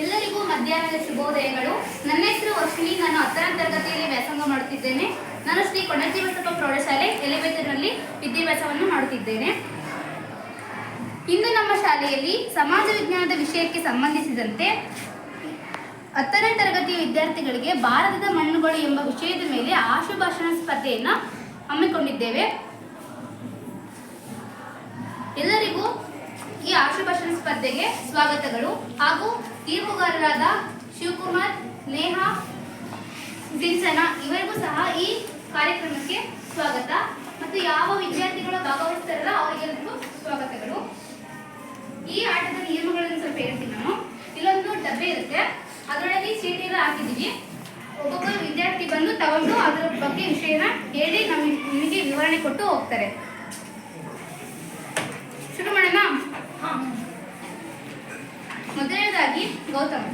ಎಲ್ಲರಿಗೂ ಮಧ್ಯಾಹ್ನದ ಶುಭೋದಯಗಳು. ನನ್ನ ಹೆಸರು ವರ್ಷಿಣಿ. ನಾನು 10ನೇ ತರಗತಿಯಲ್ಲಿ ವ್ಯಾಸಂಗ ಮಾಡುತ್ತಿದ್ದೇನೆ. ನಾನು ಶ್ರೀ ಕೊಣಜ್ಜಿ ಬಸಪ್ಪ ಪ್ರೌಢಶಾಲೆ ಎಲೆಬೇತೂರಿನಲ್ಲಿ ವಿದ್ಯಾಭ್ಯಾಸವನ್ನು ಮಾಡುತ್ತಿದ್ದೇನೆ. ಇಂದು ನಮ್ಮ ಶಾಲೆಯಲ್ಲಿ ಸಮಾಜ ವಿಜ್ಞಾನದ ವಿಷಯಕ್ಕೆ ಸಂಬಂಧಿಸಿದಂತೆ 10ನೇ ತರಗತಿಯ ವಿದ್ಯಾರ್ಥಿಗಳಿಗೆ ಭಾರತದ ಮಣ್ಣುಗಳು ಎಂಬ ವಿಷಯದ ಮೇಲೆ ಆಶುಭಾಷಣ ಸ್ಪರ್ಧೆಯನ್ನು ಹಮ್ಮಿಕೊಂಡಿದ್ದೇವೆ. ಎಲ್ಲರಿಗೂ ಈ ಆಶುಭಾಷಣ ಸ್ಪರ್ಧೆಗೆ ಸ್ವಾಗತಗಳು ಹಾಗೂ ತೀರ್ಪುಗಾರರಾದ ಶಿವಕುಮಾರ್, ನೇಹಾ, ಸಿಂಚನಾ ಇವರಿಗೂ ಸಹ ಈ ಕಾರ್ಯಕ್ರಮಕ್ಕೆ ಸ್ವಾಗತ. ಮತ್ತು ಯಾವ ವಿದ್ಯಾರ್ಥಿಗಳು ಭಾಗವಹಿಸ್ತಾರಲ್ಲ ಅವರಿಗೆಲ್ಲರಿಗೂ ಸ್ವಾಗತಗಳು. ಈ ಆಟದ ನಿಯಮಗಳನ್ನು ಸ್ವಲ್ಪ ಹೇಳ್ತೀನಿ ನಾನು. ಇಲ್ಲೊಂದು ಡಬ್ಬೆ ಇರುತ್ತೆ, ಅದರೊಳಗೆ ಚೀಟಿ ಎಲ್ಲ ಹಾಕಿದ್ದೀವಿ. ಒಬ್ಬೊಬ್ಬ ವಿದ್ಯಾರ್ಥಿ ಬಂದು ತಗೊಂಡು ಅದರ ಬಗ್ಗೆ ವಿಷಯನ ಹೇಳಿ ನಿಮಗೆ ವಿವರಣೆ ಕೊಟ್ಟು ಹೋಗ್ತಾರೆ. ಶುರು ಮಾಡೋಣ. ಮೊದಲನೇದಾಗಿ ಗೌತಮ್.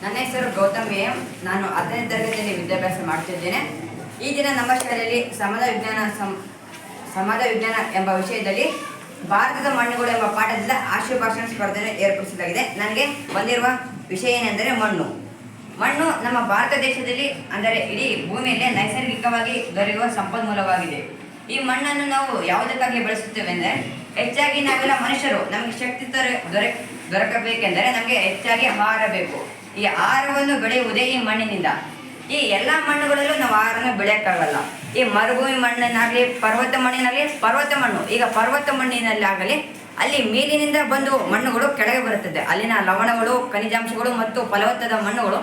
ನನ್ನ ಹೆಸರು ಗೌತಮ್ ಎಂ. ನಾನು 10ನೇ ತರಗತಿಯಲ್ಲಿ ವಿದ್ಯಾಭ್ಯಾಸ ಮಾಡ್ತಿದ್ದೇನೆ. ಈ ದಿನ ನಮ್ಮ ಶಾಲೆಯಲ್ಲಿ ಸಮಾಜ ವಿಜ್ಞಾನ ಎಂಬ ವಿಷಯದಲ್ಲಿ ಭಾರತದ ಮಣ್ಣುಗಳು ಎಂಬ ಪಾಠದಿಂದ ಆಶುಭಾಷಣ ಸ್ಪರ್ಧೆಯನ್ನು ಏರ್ಪಡಿಸಲಾಗಿದೆ. ನನಗೆ ಬಂದಿರುವ ವಿಷಯ ಏನೆಂದರೆ ಮಣ್ಣು ನಮ್ಮ ಭಾರತ ದೇಶದಲ್ಲಿ ಅಂದರೆ ಇಡೀ ಭೂಮಿಯಲ್ಲಿ ನೈಸರ್ಗಿಕವಾಗಿ ದೊರೆಯುವ ಸಂಪನ್ಮೂಲವಾಗಿದೆ. ಈ ಮಣ್ಣನ್ನು ನಾವು ಯಾವುದಕ್ಕಾಗಿ ಬಳಸುತ್ತೇವೆ ಅಂದರೆ ಹೆಚ್ಚಾಗಿ ನಾವೆಲ್ಲ ಮನುಷ್ಯರು ನಮಗೆ ಶಕ್ತಿ ದೊರಕಬೇಕೆಂದರೆ ನಮಗೆ ಹೆಚ್ಚಾಗಿ ಆಹಾರ ಬೇಕು. ಈ ಆಹಾರವನ್ನು ಬೆಳೆಯುವುದೇ ಈ ಮಣ್ಣಿನಿಂದ. ಈ ಎಲ್ಲ ಮಣ್ಣುಗಳಲ್ಲೂ ನಾವು ಆಹಾರನ ಬೆಳೆಯೋಕ್ಕಾಗಲ್ಲ. ಈ ಮರುಭೂಮಿ ಮಣ್ಣಿನಾಗಲಿ ಪರ್ವತ ಮಣ್ಣು ಈಗ ಪರ್ವತ ಮಣ್ಣಿನಲ್ಲಾಗಲಿ ಅಲ್ಲಿ ಮೇಲಿನಿಂದ ಬಂದು ಮಣ್ಣುಗಳು ಕೆಳಗೆ ಬರುತ್ತದೆ. ಅಲ್ಲಿನ ಲವಣಗಳು, ಖನಿಜಾಂಶಗಳು ಮತ್ತು ಫಲವತ್ತಾದ ಮಣ್ಣುಗಳು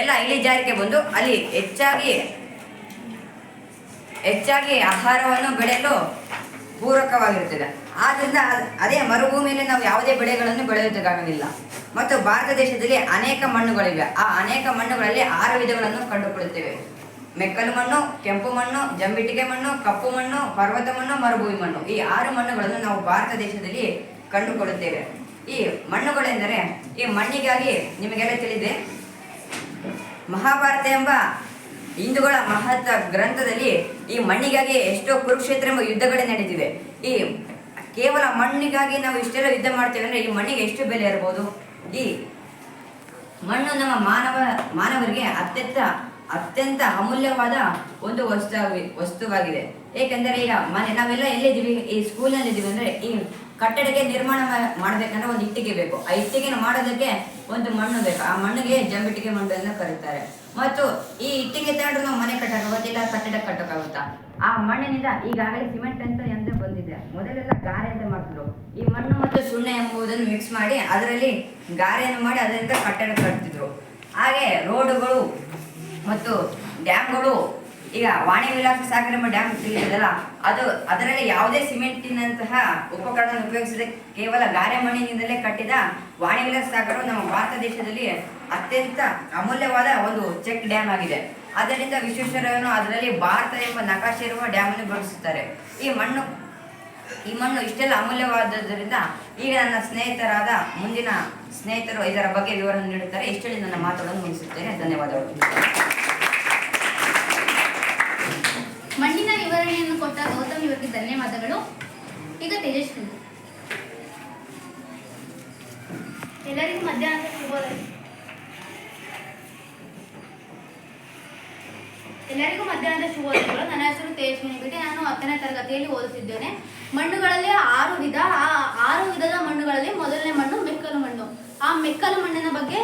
ಎಲ್ಲ ಇಳಿಜಾರಿಗೆ ಬಂದು ಅಲ್ಲಿ ಹೆಚ್ಚಾಗಿ ಆಹಾರವನ್ನು ಬೆಳೆಯಲು ಪೂರಕವಾಗಿರುತ್ತದೆ. ಆದ್ದರಿಂದ ಅದೇ ಮರುಭೂಮಿಯಲ್ಲಿ ನಾವು ಯಾವುದೇ ಬೆಳೆಗಳನ್ನು ಬೆಳೆಯೋದಕ್ಕಾಗಲಿಲ್ಲ. ಮತ್ತು ಭಾರತ ದೇಶದಲ್ಲಿ ಅನೇಕ ಮಣ್ಣುಗಳಿವೆ. ಆ ಅನೇಕ ಮಣ್ಣುಗಳಲ್ಲಿ 6 ವಿಧಗಳನ್ನು ಕಂಡುಕೊಳ್ಳುತ್ತೇವೆ: ಮೆಕ್ಕಲು ಮಣ್ಣು, ಕೆಂಪು ಮಣ್ಣು, ಜಂಬಿಟ್ಟಿಗೆ ಮಣ್ಣು, ಕಪ್ಪು ಮಣ್ಣು, ಪರ್ವತ ಮಣ್ಣು, ಮರುಭೂಮಿ ಮಣ್ಣು. ಈ 6 ಮಣ್ಣುಗಳನ್ನು ನಾವು ಭಾರತ ದೇಶದಲ್ಲಿ ಕಂಡುಕೊಳ್ಳುತ್ತೇವೆ. ಈ ಮಣ್ಣುಗಳೆಂದರೆ, ಈ ಮಣ್ಣಿಗಾಗಿ ನಿಮಗೆಲ್ಲ ತಿಳಿದೆ, ಮಹಾಭಾರತ ಎಂಬ ಹಿಂದೂಗಳ ಮಹತ್ವ ಗ್ರಂಥದಲ್ಲಿ ಈ ಮಣ್ಣಿಗಾಗಿ ಎಷ್ಟೋ ಕುರುಕ್ಷೇತ್ರ ಎಂಬ ಯುದ್ಧಗಳೇ ನಡೆದಿವೆ. ಈ ಕೇವಲ ಮಣ್ಣಿಗಾಗಿ ನಾವು ಇಷ್ಟೆಲ್ಲ ಯುದ್ಧ ಮಾಡ್ತೇವೆ ಅಂದರೆ ಈ ಮಣ್ಣಿಗೆ ಎಷ್ಟು ಬೆಲೆ ಇರಬಹುದು? ಈ ಮಣ್ಣು ನಮ್ಮ ಮಾನವರಿಗೆ ಅತ್ಯಂತ ಅಮೂಲ್ಯವಾದ ಒಂದು ವಸ್ತುವಾಗಿದೆ. ಏಕೆಂದರೆ ಈಗ ನಾವೆಲ್ಲ ಎಲ್ಲಿದ್ದೀವಿ? ಈ ಸ್ಕೂಲ್ನಲ್ಲಿ ಇದ್ದೀವಿ ಅಂದರೆ ಈ ಕಟ್ಟಡಕ್ಕೆ ನಿರ್ಮಾಣ ಮಾಡಬೇಕಂದ್ರೆ ಒಂದು ಇಟ್ಟಿಗೆ ಬೇಕು. ಆ ಇಟ್ಟಿಗೆನ ಮಾಡೋದಕ್ಕೆ ಒಂದು ಮಣ್ಣು ಬೇಕು. ಆ ಮಣ್ಣಿಗೆ ಜಂಬಿಟ್ಟಿಗೆ ಮಣ್ಣು ಎಂದು ಕರೀತಾರೆ. ಮತ್ತು ಈ ಇಟ್ಟಿಗೆ ತಗೊಂಡ್ರೆ ನಾವು ಮನೆ ಕಟ್ಟಕ್ಕಾಗುತ್ತೆ, ಇಲ್ಲ ಕಟ್ಟಡ ಕಟ್ಟಕ್ಕಾಗುತ್ತಾ? ಆ ಮಣ್ಣಿನಿಂದ ಈಗಾಗಲೇ ಸಿಮೆಂಟ್ ಅಂತ ಬಂದಿದೆ. ಮೊದಲೆಲ್ಲ ಗಾರೆ ಅಂತ ಮಾಡ್ತಿದ್ರು. ಈ ಮಣ್ಣು ಮತ್ತು ಸುಣ್ಣ ಎಂಬುದನ್ನು ಮಿಕ್ಸ್ ಮಾಡಿ ಅದರಲ್ಲಿ ಗಾರೆಯನ್ನು ಮಾಡಿ ಅದರಿಂದ ಕಟ್ಟಡ ಕಟ್ತಿದ್ರು. ಹಾಗೆ ರೋಡುಗಳು ಮತ್ತು ಡ್ಯಾಮ್ಗಳು, ಈಗ ವಾಣಿ ವಿಲಾಸ ಸಾಗರ ಎಂಬ ಡ್ಯಾಮ್ ತಿಳಿದಿದೆಯಲ್ಲ, ಅದರಲ್ಲಿ ಯಾವುದೇ ಸಿಮೆಂಟಿನಂತಹ ಉಪಕರಣ ಉಪಯೋಗಿಸದೆ ಕೇವಲ ಗಾರೆ ಮಣ್ಣಿನಿಂದಲೇ ಕಟ್ಟಿದ ವಾಣಿ ವಿಲಾಸ ಸಾಗರವು ನಮ್ಮ ಭಾರತ ದೇಶದಲ್ಲಿ ಅತ್ಯಂತ ಅಮೂಲ್ಯವಾದ ಒಂದು ಚೆಕ್ ಡ್ಯಾಮ್ ಆಗಿದೆ. ಆದ್ದರಿಂದ ವಿಶ್ವೇಶ್ವರಯ್ಯನು ಅದರಲ್ಲಿ ಭಾರತ ಎಂಬ ನಕಾಶೆ ಇರುವ ಡ್ಯಾಮನ್ನು ಬಳಸುತ್ತಾರೆ. ಈ ಮಣ್ಣು ಇಷ್ಟೆಲ್ಲ ಅಮೂಲ್ಯವಾದದ್ದರಿಂದ ಈಗ ನನ್ನ ಸ್ನೇಹಿತರಾದ ಮುಂದಿನ ಸ್ನೇಹಿತರು ಇದರ ಬಗ್ಗೆ ವಿವರಣೆ ನೀಡುತ್ತಾರೆ. ಇಷ್ಟರಲ್ಲಿ ನನ್ನ ಮಾತುಗಳನ್ನು ಮುಗಿಸುತ್ತೇನೆ. ಧನ್ಯವಾದಗಳು. ಮಣ್ಣಿನ ವಿವರಣೆಯನ್ನು ಕೊಟ್ಟ ಗೌತಮ್ ಇವರಿಗೆ ಧನ್ಯವಾದಗಳು. ಈಗ ತೇಜಸ್ವಿ. ಎಲ್ಲರಿಗೂ ಮಧ್ಯಾಹ್ನದ ಶುಭೋದಯ. ಎಲ್ಲರಿಗೂ ಮಧ್ಯಾಹ್ನದ ಶುಭೋದಯಗಳು. ನನ್ನ ಹೆಸರು ತೇಜಸ್ವಿನಿ ಬಿಟ್ಟು ನಾನು 10ನೇ ತರಗತಿಯಲ್ಲಿ ಓದುತ್ತಿದ್ದೇನೆ. ಮಣ್ಣುಗಳಲ್ಲಿ 6 ವಿಧ. ಆ 6 ವಿಧದ ಮಣ್ಣುಗಳಲ್ಲಿ ಮೊದಲನೇ ಮಣ್ಣು ಮೆಕ್ಕಲು ಮಣ್ಣು. ಆ ಮೆಕ್ಕಲು ಮಣ್ಣಿನ ಬಗ್ಗೆ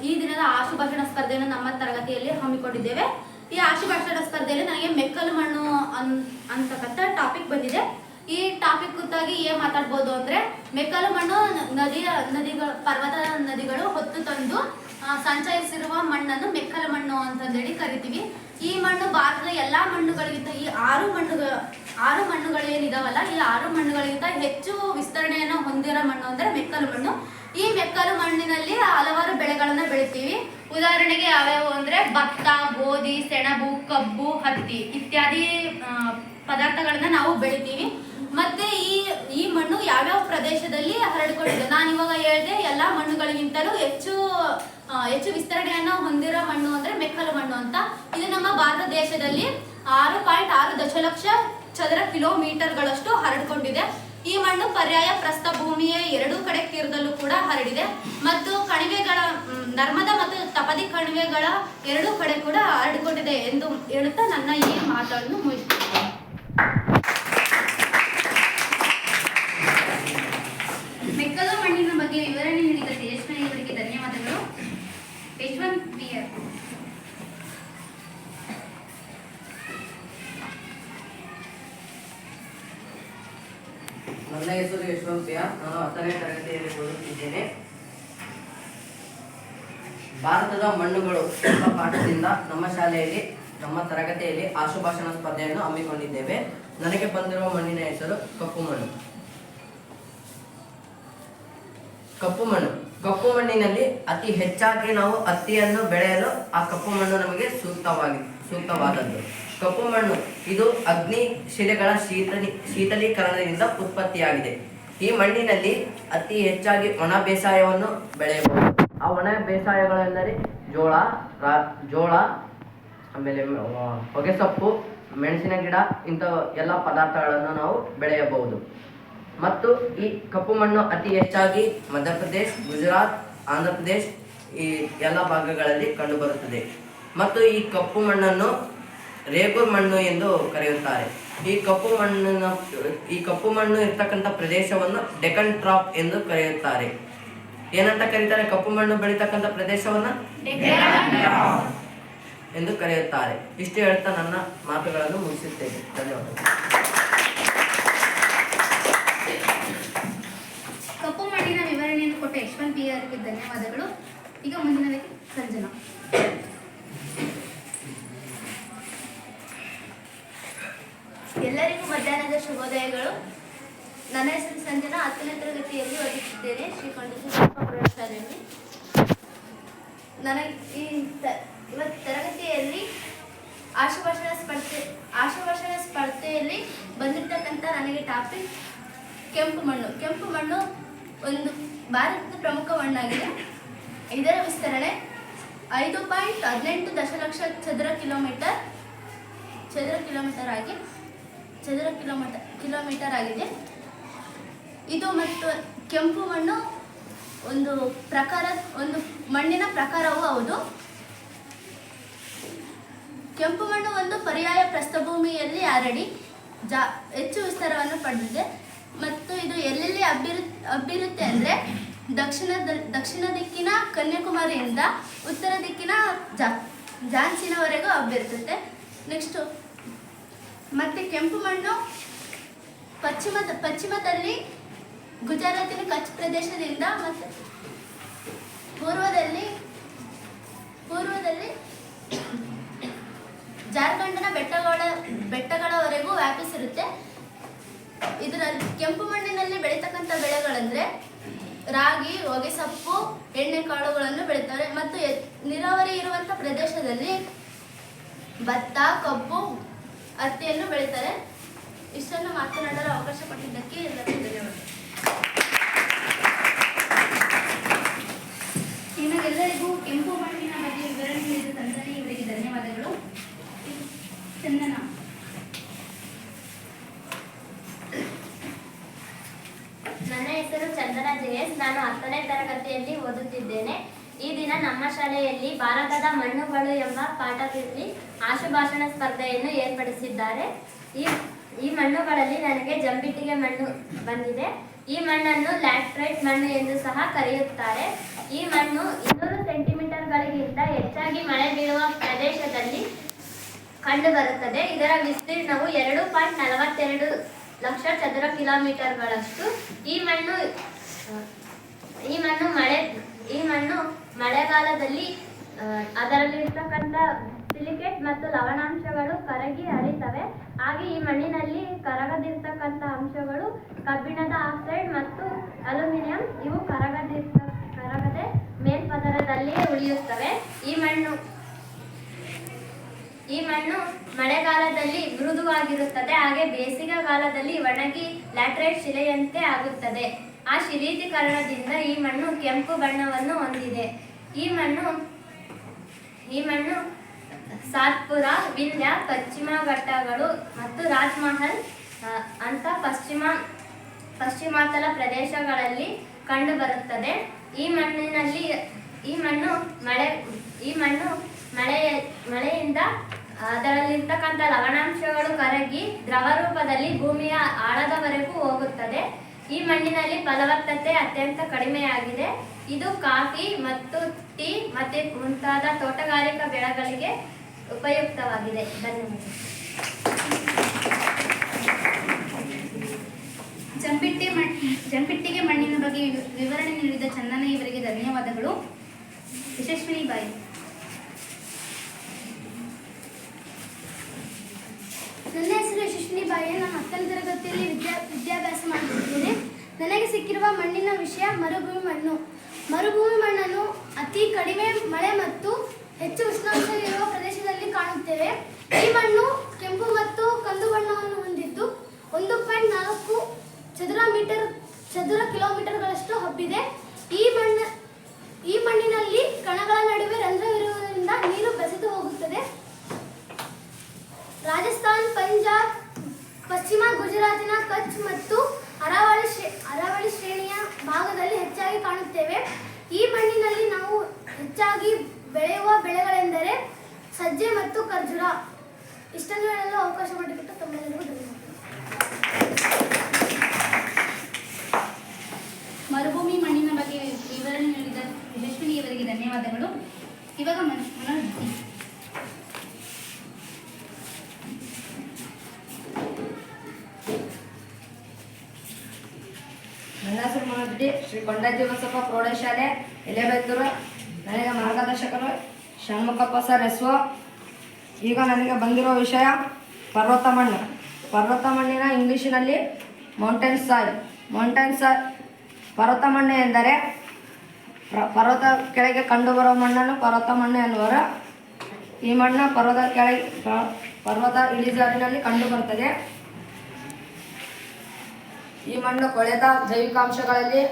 ಈ ದಿನದ ಆಶುಭಾಷಣ ಸ್ಪರ್ಧೆಯನ್ನು ನಮ್ಮ ತರಗತಿಯಲ್ಲಿ ಹಮ್ಮಿಕೊಂಡಿದ್ದೇವೆ. ಈ ಆಶುಭಾಷಣ ಸ್ಪರ್ಧೆಯಲ್ಲಿ ನನಗೆ ಮೆಕ್ಕಲು ಮಣ್ಣು ಅಂತಕ್ಕಂಥ ಟಾಪಿಕ್ ಬಂದಿದೆ. ಈ ಟಾಪಿಕ್ ಕುರಿತಾಗಿ ಏನು ಮಾತಾಡ್ಬೋದು ಅಂದರೆ, ಮೆಕ್ಕಲು ಮಣ್ಣು ಪರ್ವತ ನದಿಗಳು ಹೊತ್ತು ತಂದು ಸಂಚರಿಸಿರುವ ಮಣ್ಣನ್ನು ಮೆಕ್ಕಲು ಮಣ್ಣು ಅಂತಂದೇಳಿ ಕರಿತೀವಿ. ಈ ಮಣ್ಣು ಭಾರತದ ಎಲ್ಲ ಮಣ್ಣುಗಳಿಗಿಂತ ಈ 6 ಮಣ್ಣುಗಳೇನಿದಾವಲ್ಲ, ಈ 6 ಮಣ್ಣುಗಳಿಗಿಂತ ಹೆಚ್ಚು ವಿಸ್ತರಣೆಯನ್ನು ಹೊಂದಿರೋ ಮಣ್ಣು ಅಂದರೆ ಮೆಕ್ಕಲು ಮಣ್ಣು. ಈ ಮೆಕ್ಕಲು ಮಣ್ಣಿನಲ್ಲಿ ಹಲವಾರು ಬೆಳೆಗಳನ್ನು ಬೆಳಿತೀವಿ. ಉದಾಹರಣೆಗೆ ಯಾವ್ಯಾವು ಅಂದರೆ ಭತ್ತ, ಗೋಧಿ, ಸೆಣಬು, ಕಬ್ಬು, ಹತ್ತಿ ಇತ್ಯಾದಿ ಪದಾರ್ಥಗಳನ್ನ ನಾವು ಬೆಳಿತೀವಿ. ಮತ್ತೆ ಈ ಮಣ್ಣು ಯಾವ್ಯಾವ ಪ್ರದೇಶದಲ್ಲಿ ಹರಡಿಕೊಂಡಿದೆ? ನಾನು ಇವಾಗ ಹೇಳಿದೆ, ಎಲ್ಲ ಮಣ್ಣುಗಳಿಗಿಂತಲೂ ಹೆಚ್ಚು ವಿಸ್ತರಣೆಯನ್ನು ಹೊಂದಿರೋ ಮಣ್ಣು ಅಂದರೆ ಮೆಕ್ಕಲು ಮಣ್ಣು ಅಂತ. ಇದು ನಮ್ಮ ಭಾರತ ದೇಶದಲ್ಲಿ 6.6 ದಶಲಕ್ಷ ಚದರ ಕಿಲೋಮೀಟರ್ಗಳಷ್ಟು ಹರಡಿಕೊಂಡಿದೆ. ಈ ಮಣ್ಣು ಪರ್ಯಾಯ ಪ್ರಸ್ಥಭೂಮಿಯ ಎರಡೂ ಕಡೆ ತೀರದಲ್ಲೂ ಕೂಡ ಹರಡಿದೆ ಮತ್ತು ಕಣಿವೆಗಳ ನರ್ಮದಾ ಮತ್ತು ತಪದಿ ಕಣಿವೆಗಳ ಎರಡೂ ಕಡೆ ಕೂಡ ಹರಡಿಕೊಂಡಿದೆ ಎಂದು ಹೇಳುತ್ತಾ ನನ್ನ ಈ ಮಾತನ್ನು ಮುಗಿಸುತ್ತೇನೆ. ಮೆಕ್ಕಲು ಮಣ್ಣಿನ ಬಗ್ಗೆ ವಿವರಣೆ ನೀಡಿದ ತೇಜಸ್ವಿನಿ ಅವರಿಗೆ ಧನ್ಯವಾದಗಳು. ಯಶವಂತ್ ಬಿಆರ್. ನನ್ನ ಹೆಸರು ಯಶವಂತ್ ಬಿಆರ್. ನಾನು 10ನೇ ತರಗತಿಯಲ್ಲಿ ಓದುತ್ತಿದ್ದೇನೆ. ಭಾರತದ ಮಣ್ಣುಗಳು ಎಂಬ ಪಾಠದಿಂದ ನಮ್ಮ ಶಾಲೆಯಲ್ಲಿ ನಮ್ಮ ತರಗತಿಯಲ್ಲಿ ಆಶುಭಾಷಣ ಸ್ಪರ್ಧೆಯನ್ನು ಹಮ್ಮಿಕೊಂಡಿದ್ದೇವೆ. ನನಗೆ ಬಂದಿರುವ ಮಣ್ಣಿನ ಹೆಸರು ಕಪ್ಪು ಮಣ್ಣು. ಕಪ್ಪು ಮಣ್ಣಿನಲ್ಲಿ ಅತಿ ಹೆಚ್ಚಾಗಿ ನಾವು ಹತ್ತಿಯನ್ನು ಬೆಳೆಯಲು ಆ ಕಪ್ಪು ಮಣ್ಣು ನಮಗೆ ಸೂಕ್ತವಾದದ್ದು. ಕಪ್ಪು ಮಣ್ಣು ಇದು ಅಗ್ನಿ ಶಿಲೆಗಳ ಶೀತಲೀಕರಣದಿಂದ ಉತ್ಪತ್ತಿಯಾಗಿದೆ. ಈ ಮಣ್ಣಿನಲ್ಲಿ ಅತಿ ಹೆಚ್ಚಾಗಿ ಒಣ ಬೇಸಾಯವನ್ನು ಬೆಳೆಯಬಹುದು. ಆ ಒಣ ಬೇಸಾಯಗಳೆಂದರೆ ಜೋಳ, ಆಮೇಲೆ ಹೊಗೆಸೊಪ್ಪು, ಮೆಣಸಿನ ಗಿಡ, ಇಂಥ ಎಲ್ಲ ಪದಾರ್ಥಗಳನ್ನು ನಾವು ಬೆಳೆಯಬಹುದು. ಮತ್ತು ಈ ಕಪ್ಪು ಮಣ್ಣು ಅತಿ ಹೆಚ್ಚಾಗಿ ಮಧ್ಯಪ್ರದೇಶ್, ಗುಜರಾತ್, ಆಂಧ್ರ ಪ್ರದೇಶ್ ಈ ಎಲ್ಲ ಭಾಗಗಳಲ್ಲಿ ಕಂಡುಬರುತ್ತದೆ. ಮತ್ತು ಈ ಕಪ್ಪು ಮಣ್ಣನ್ನು ರೇಗೂರ್ ಮಣ್ಣು ಎಂದು ಕರೆಯುತ್ತಾರೆ. ಈ ಕಪ್ಪು ಮಣ್ಣು ಇರ್ತಕ್ಕಂಥ ಪ್ರದೇಶವನ್ನು ಡೆಕ್ಕನ್ ಟ್ರಾಪ್ ಎಂದು ಕರೆಯುತ್ತಾರೆ. ಏನಂತ ಕರೀತಾರೆ? ಕಪ್ಪು ಮಣ್ಣು ಬೆಳೀತಕ್ಕಂಥ ಪ್ರದೇಶವನ್ನ ಎಂದು ಕರೆಯುತ್ತಾರೆ. ಇಷ್ಟು ಹೇಳ್ತಾ ನನ್ನ ಮಾತುಗಳನ್ನು ಮುಗಿಸುತ್ತೇನೆ. ಧನ್ಯವಾದಗಳು. ಕಪ್ಪು ಮಣ್ಣಿನ ವಿವರಣೆಯನ್ನು ಕೊಟ್ಟ ಯಶವಂತ್ ಬಿ ಅವರಿಗೆ ಧನ್ಯವಾದಗಳು. ಈಗ ಮುಂದಿನದಕ್ಕೆ ಸಂಜನಾ. ಎಲ್ಲರಿಗೂ ಮಧ್ಯಾಹ್ನದ ಶುಭೋದಯಗಳು. ನನ್ನ ಹೆಸರು ಸಂಜನಾ. 10ನೇ ತರಗತಿಯಲ್ಲಿ ಓದುತ್ತಿದ್ದೇನೆ ಶ್ರೀಕಂಠೇಶ್ವರ ಪ್ರೌಢಶಾಲೆಯಲ್ಲಿ. ನನಗೆ ಇವತ್ತು ತರಗತಿಯಲ್ಲಿ ಆಶುಭಾಷಣ ಸ್ಪರ್ಧೆಯಲ್ಲಿ ಬಂದಿರತಕ್ಕಂಥ ನನಗೆ ಟಾಪಿಕ್ ಕೆಂಪು ಮಣ್ಣು. ಕೆಂಪು ಮಣ್ಣು ಒಂದು ಭಾರತದ ಪ್ರಮುಖ ಮಣ್ಣಾಗಿದೆ. ಇದರ ವಿಸ್ತರಣೆ 5.18 ದಶಲಕ್ಷ ಚದರ ಕಿಲೋಮೀಟರ್ ಆಗಿದೆ. ಇದು ಮತ್ತು ಕೆಂಪು ಮಣ್ಣು ಒಂದು ಮಣ್ಣಿನ ಪ್ರಕಾರವೂ ಹೌದು. ಕೆಂಪು ಮಣ್ಣು ಒಂದು ಪರ್ಯಾಯ ಪ್ರಸ್ಥಭೂಮಿಯಲ್ಲಿ ಹರಡಿ ಹೆಚ್ಚು ವಿಸ್ತಾರವನ್ನು ಪಡೆದಿದೆ ಮತ್ತು ಇದು ಎಲ್ಲೆಲ್ಲಿ ಹಬ್ಬಿರುತ್ತೆ ಅಂದರೆ ದಕ್ಷಿಣ ದಿಕ್ಕಿನ ಕನ್ಯಾಕುಮಾರಿಯಿಂದ ಉತ್ತರ ದಿಕ್ಕಿನ ಝಾನ್ಸಿನವರೆಗೂ ಹಬ್ಬಿರ್ತದೆ. ನೆಕ್ಸ್ಟು ಮತ್ತು ಕೆಂಪು ಮಣ್ಣು ಪಶ್ಚಿಮದಲ್ಲಿ ಗುಜರಾತಿನ ಕಚ್ ಪ್ರದೇಶದಿಂದ ಮತ್ತು ಪೂರ್ವದಲ್ಲಿ ಜಾರ್ಖಂಡ್ನ ಬೆಟ್ಟಗಳವರೆಗೂ ವ್ಯಾಪಿಸಿರುತ್ತೆ. ಇದರಲ್ಲಿ ಕೆಂಪು ಮಣ್ಣಿನಲ್ಲಿ ಬೆಳೀತಕ್ಕಂಥ ಬೆಳೆಗಳಂದರೆ ರಾಗಿ, ಹೊಗೆಸೊಪ್ಪು, ಎಣ್ಣೆಕಾಳುಗಳನ್ನು ಬೆಳೀತಾರೆ ಮತ್ತು ನೀರಾವರಿ ಇರುವಂಥ ಪ್ರದೇಶದಲ್ಲಿ ಭತ್ತ, ಕಬ್ಬು, ಹತ್ತಿಯನ್ನು ಬೆಳೀತಾರೆ. ಇಷ್ಟನ್ನು ಮಾತನಾಡಲು ಅವಕಾಶ ಕೊಟ್ಟಿದ್ದಕ್ಕೆ ಎಲ್ಲರಿಗೂ ಧನ್ಯವಾದ. ನಿಮಗೆಲ್ಲರಿಗೂ ಕೆಂಪು ಮಣ್ಣಿನ ಬಗ್ಗೆ ವಿವರಣೆ ನೀಡಿದ ತಂದನಿ ಇವರಿಗೆ ಧನ್ಯವಾದಗಳು. ಚಂದನ. ನನ್ನ ಹೆಸರು ಚಂದನಾ ಜೆಎಸ್. ನಾನು 10ನೇ ತರಗತಿಯಲ್ಲಿ ಓದುತ್ತಿದ್ದೇನೆ. ಈ ದಿನ ನಮ್ಮ ಶಾಲೆಯಲ್ಲಿ ಭಾರತದ ಮಣ್ಣುಗಳು ಎಂಬ ಪಾಠದಲ್ಲಿ ಆಶುಭಾಷಣ ಸ್ಪರ್ಧೆಯನ್ನು ಏರ್ಪಡಿಸಿದ್ದಾರೆ. ಈ ಮಣ್ಣುಗಳಲ್ಲಿ ನನಗೆ ಜಂಬಿಟ್ಟಿಗೆ ಮಣ್ಣು ಬಂದಿದೆ. ಈ ಮಣ್ಣನ್ನು ಲ್ಯಾಟ್ರೈಟ್ ಮಣ್ಣು ಎಂದು ಸಹ ಕರೆಯುತ್ತಾರೆ. ಈ ಮಣ್ಣು 200 ಸೆಂಟಿಮೀಟರ್ಗಳಿಗಿಂತ ಹೆಚ್ಚಾಗಿ ಮಳೆ ಬೀಳುವ ಪ್ರದೇಶದಲ್ಲಿ ಕಂಡುಬರುತ್ತದೆ. ಇದರ ವಿಸ್ತೀರ್ಣವು 2.42 ಲಕ್ಷ ಚದರ ಕಿಲೋಮೀಟರ್ಗಳಷ್ಟು. ಈ ಮಣ್ಣು ಮಳೆಗಾಲದಲ್ಲಿ ಅದರಲ್ಲಿರ್ತಕ್ಕಂಥ ಸಿಲಿಕೇಟ್ ಮತ್ತು ಲವಣಾಂಶಗಳು ಕರಗಿ ಹರಿತವೆ. ಹಾಗೆ ಈ ಮಣ್ಣಿನಲ್ಲಿ ಕರಗದಿರ್ತಕ್ಕಂಥ ಅಂಶಗಳು ಕಬ್ಬಿಣದ ಆಕ್ಸೈಡ್ ಮತ್ತು ಅಲ್ಯೂಮಿನಿಯಂ. ಇವು ಕರಗದೆ ಮೇಲ್ಪದರದಲ್ಲಿಯೇ ಉಳಿಯುತ್ತವೆ. ಈ ಮಣ್ಣು ಮಳೆಗಾಲದಲ್ಲಿ ಮೃದುವಾಗಿರುತ್ತದೆ. ಹಾಗೆ ಬೇಸಿಗೆಗಾಲದಲ್ಲಿ ಒಣಗಿ ಲ್ಯಾಟ್ರೈಟ್ ಶಿಲೆಯಂತೆ ಆಗುತ್ತದೆ. ಆ ಶಿಲೀಕರಣದಿಂದ ಈ ಮಣ್ಣು ಕೆಂಪು ಬಣ್ಣವನ್ನು ಹೊಂದಿದೆ. ಈ ಮಣ್ಣು ಸಾತ್ಪುರ, ವಿಂಧ್ಯ, ಪಶ್ಚಿಮ ಘಟ್ಟಗಳು ಮತ್ತು ರಾಜ್ಮಹಲ್ ಅಂತ ಪಶ್ಚಿಮಾಚಲ ಪ್ರದೇಶಗಳಲ್ಲಿ ಕಂಡುಬರುತ್ತದೆ. ಈ ಮಣ್ಣು ಮಳೆಯಿಂದ ಅದರಲ್ಲಿರ್ತಕ್ಕಂಥ ಲವಣಾಂಶಗಳು ಕರಗಿ ದ್ರವ ರೂಪದಲ್ಲಿ ಭೂಮಿಯ ಆಳದವರೆಗೂ ಹೋಗುತ್ತದೆ. ಈ ಮಣ್ಣಿನಲ್ಲಿ ಫಲವತ್ತತೆ ಅತ್ಯಂತ ಕಡಿಮೆಯಾಗಿದೆ. ಇದು ಕಾಫಿ ಮತ್ತು ಟೀ ಮತ್ತು ಮುಂತಾದ ತೋಟಗಾರಿಕಾ ಬೆಳೆಗಳಿಗೆ ಉಪಯುಕ್ತವಾಗಿದೆ. ಧನ್ಯವಾದ. ಜಂಪಿಟ್ಟಿಗೆ ಮಣ್ಣಿನ ಬಗ್ಗೆ ವಿವರಣೆ ನೀಡಿದ ಚಂದನ ಇವರಿಗೆ ಧನ್ಯವಾದಗಳು. ಯಶಸ್ವಿನಿ ಬಾಯಿ. ನನ್ನ ಹೆಸರು ಯಶಸ್ವಿನಿ ಬಾಯಿ. ನಾನು 10ನೇ ತರಗತಿಯಲ್ಲಿ ವಿದ್ಯಾಭ್ಯಾಸ ಮಾಡುತ್ತಿದ್ದೇನೆ. ನನಗೆ ಸಿಕ್ಕಿರುವ ಮಣ್ಣಿನ ವಿಷಯ ಮರುಭೂಮಿ ಮಣ್ಣು. ಮರುಭೂಮಿ ಮಣ್ಣನ್ನು ಅತಿ ಕಡಿಮೆ ಮಳೆ ಮತ್ತು ಹೆಚ್ಚು ಉಷ್ಣಾಂಶ ಇರುವ ಪ್ರದೇಶದಲ್ಲಿ ಕಾಣುತ್ತೇವೆ. ಈ ಮಣ್ಣು ಕೆಂಪು ಮತ್ತು ಕಂದು ಬಣ್ಣವನ್ನು ಹೊಂದಿದ್ದು 1.4 ಚದುರ ಕಿಲೋಮೀಟರ್ಗಳಷ್ಟು ಹಬ್ಬಿದೆ. ಈ ಮಣ್ಣಿನಲ್ಲಿ ಕಣಗಳ ನಡುವೆ ರಂಧ್ರವಿರುವುದರಿಂದ ನೀರು ಬೆಸೆದು ಹೋಗುತ್ತದೆ. ರಾಜಸ್ಥಾನ್, ಪಂಜಾಬ್, ಪಶ್ಚಿಮ ಗುಜರಾತಿನ ಕಚ್ ಮತ್ತು ಅರಾವಳಿ ಶ್ರೇಣಿಯ ಭಾಗದಲ್ಲಿ ಹೆಚ್ಚಾಗಿ ಕಾಣುತ್ತೇವೆ. ಈ ಮಣ್ಣಿನಲ್ಲಿ ನಾವು ಹೆಚ್ಚಾಗಿ ಬೆಳೆಯುವ ಬೆಳೆಗಳೆಂದರೆ ಸಜ್ಜೆ ಮತ್ತು ಖರ್ಜೂರ. ಇಷ್ಟನ್ನು ಹೇಳಲು ಅವಕಾಶ ಮಾಡಿಕೊಟ್ಟು ತಮ್ಮೆಲ್ಲರಿಗೂ ಧನ್ಯವಾದ. ಮರುಭೂಮಿ ಮಣ್ಣಿನ ಬಗ್ಗೆ ವಿವರಣೆ ನೀಡಿದ ಯಶಸ್ವಿನಿ ಇವರಿಗೆ ಧನ್ಯವಾದಗಳು. ಇವಾಗ ಮನೋಜ್. ನನ್ನ ಹೆಸರು ಮನೋಜ್. ಶ್ರೀ ಕೊಂಡಜ್ಜಿ ಬಸಪ್ಪ ಪ್ರೌಢಶಾಲೆ ಎಲೆಬೆತ್ತೂರು. ನನಗೆ ಮಾರ್ಗದರ್ಶಕರು ಷಣ್ಮುಖಪ್ಪ ಸರ್ ಎಸ್ಒ. ಈಗ ನನಗೆ ಬಂದಿರೋ ವಿಷಯ ಪರ್ವತ ಮಣ್ಣು. ಪರ್ವತ ಮಣ್ಣಿನ ಇಂಗ್ಲೀಷಿನಲ್ಲಿ ಮೌಂಟೇನ್ ಸಾಯಿಲ್. ಪರ್ವತ ಮಣ್ಣು ಎಂದರೆ ಪರ್ವತ ಕೆಳಗೆ ಕಂಡುಬರುವ ಮಣ್ಣನ್ನು ಪರ್ವತ ಮಣ್ಣು ಎನ್ನುವರು. ಈ ಮಣ್ಣು ಪರ್ವತ ಇಳಿಜಾರಿನಲ್ಲಿ ಕಂಡುಬರುತ್ತದೆ. ಈ ಮಣ್ಣು ಕೊಳೆತ ಜೈವಿಕಾಂಶಗಳಲ್ಲಿ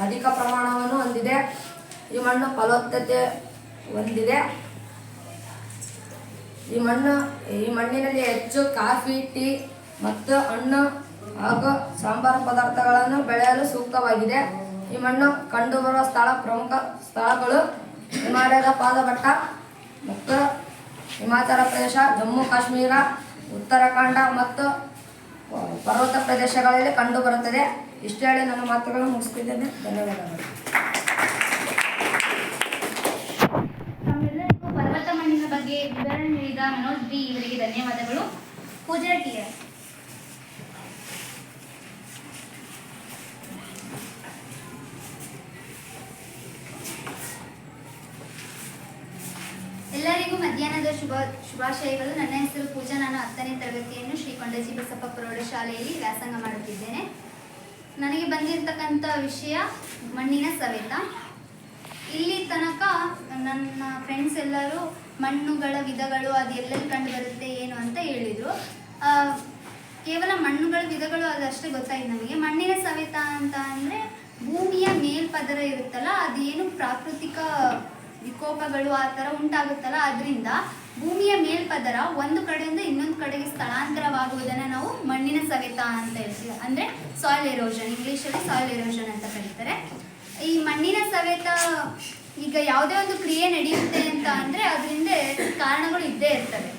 ಅಧಿಕ ಪ್ರಮಾಣವನ್ನು ಹೊಂದಿದೆ. ಈ ಮಣ್ಣು ಫಲವತ್ತತೆ ಹೊಂದಿದೆ. ಈ ಮಣ್ಣಿನಲ್ಲಿ ಹೆಚ್ಚು ಕಾಫಿ, ಟೀ ಮತ್ತು ಹಣ್ಣು ಹಾಗೂ ಸಾಂಬಾರು ಪದಾರ್ಥಗಳನ್ನು ಬೆಳೆಯಲು ಸೂಕ್ತವಾಗಿದೆ. ಈ ಮಣ್ಣು ಕಂಡುಬರುವ ಪ್ರಮುಖ ಸ್ಥಳಗಳು ಹಿಮಾಲಯದ ಪಾದಬೆಟ್ಟ ಮತ್ತು ಹಿಮಾಚಲ ಪ್ರದೇಶ, ಜಮ್ಮು ಕಾಶ್ಮೀರ, ಉತ್ತರಾಖಂಡ ಮತ್ತು ಪರ್ವತ ಪ್ರದೇಶಗಳಲ್ಲಿ ಕಂಡುಬರುತ್ತದೆ. ಇಷ್ಟು ಹೇಳಿ ನನ್ನ ಮಾತುಗಳನ್ನು ಮುಗಿಸ್ತಿದ್ದೇನೆ. ಧನ್ಯವಾದಗಳು. ತಮ್ಮೆಲ್ಲರಿಗೂ ಪರ್ವತ ಮಣ್ಣಿನ ಬಗ್ಗೆ ವಿವರಣೆ ನೀಡಿದ ಮನೋಜ್ ಬಿ ಇವರಿಗೆ ಧನ್ಯವಾದಗಳು. ಪೂಜಾ ಟಿಆರ್. ಎಲ್ಲರಿಗೂ ಮಧ್ಯಾಹ್ನದ ಶುಭಾಶಯಗಳು. ನನ್ನ ಹೆಸರು ಪೂಜಾ. ನಾನು 10ನೇ ತರಗತಿಯನ್ನು ಶ್ರೀ ಕೊಂಡಜ್ಜಿ ಬಸಪ್ಪ ಪ್ರೌಢಶಾಲೆಯಲ್ಲಿ ವ್ಯಾಸಂಗ ಮಾಡುತ್ತಿದ್ದೇನೆ. ನನಗೆ ಬಂದಿರತಕ್ಕಂಥ ವಿಷಯ ಮಣ್ಣಿನ ಸವೆತ. ಇಲ್ಲಿ ತನಕ ನನ್ನ ಫ್ರೆಂಡ್ಸ್ ಎಲ್ಲರೂ ಮಣ್ಣುಗಳ ವಿಧಗಳು ಅದು ಎಲ್ಲೆಲ್ಲಿ ಕಂಡು ಬರುತ್ತೆ ಏನು ಅಂತ ಹೇಳಿದರು. ಕೇವಲ ಮಣ್ಣುಗಳ ವಿಧಗಳು ಅದಷ್ಟೇ ಗೊತ್ತಾಯಿತು ನನಗೆ. ಮಣ್ಣಿನ ಸವೆತ ಅಂತ ಅಂದರೆ ಭೂಮಿಯ ಮೇಲ್ಪದರ ಇರುತ್ತಲ್ಲ, ಅದೇನು ಪ್ರಾಕೃತಿಕ ವಿಕೋಪಗಳು ಆ ಥರ ಉಂಟಾಗುತ್ತಲ್ಲ, ಅದರಿಂದ ಭೂಮಿಯ ಮೇಲ್ಪದರ ಒಂದು ಕಡೆಯಿಂದ ಇನ್ನೊಂದು ಕಡೆಗೆ ಸ್ಥಳಾಂತರವಾಗುವುದನ್ನು ನಾವು ಮಣ್ಣಿನ ಸವೆತ ಅಂತ ಹೇಳ್ತೀವಿ. ಅಂದರೆ ಸಾಯಿಲ್ ಎರೋಷನ್, ಇಂಗ್ಲೀಷಲ್ಲಿ ಸಾಯಿಲ್ ಎರೋಷನ್ ಅಂತ ಕರೀತಾರೆ. ಈ ಮಣ್ಣಿನ ಸವೆತ ಈಗ ಯಾವುದೇ ಒಂದು ಕ್ರಿಯೆ ನಡೆಯುತ್ತೆ ಅಂತ ಅಂದರೆ ಅದರಿಂದ ಕಾರಣಗಳು ಇದ್ದೇ ಇರ್ತವೆ.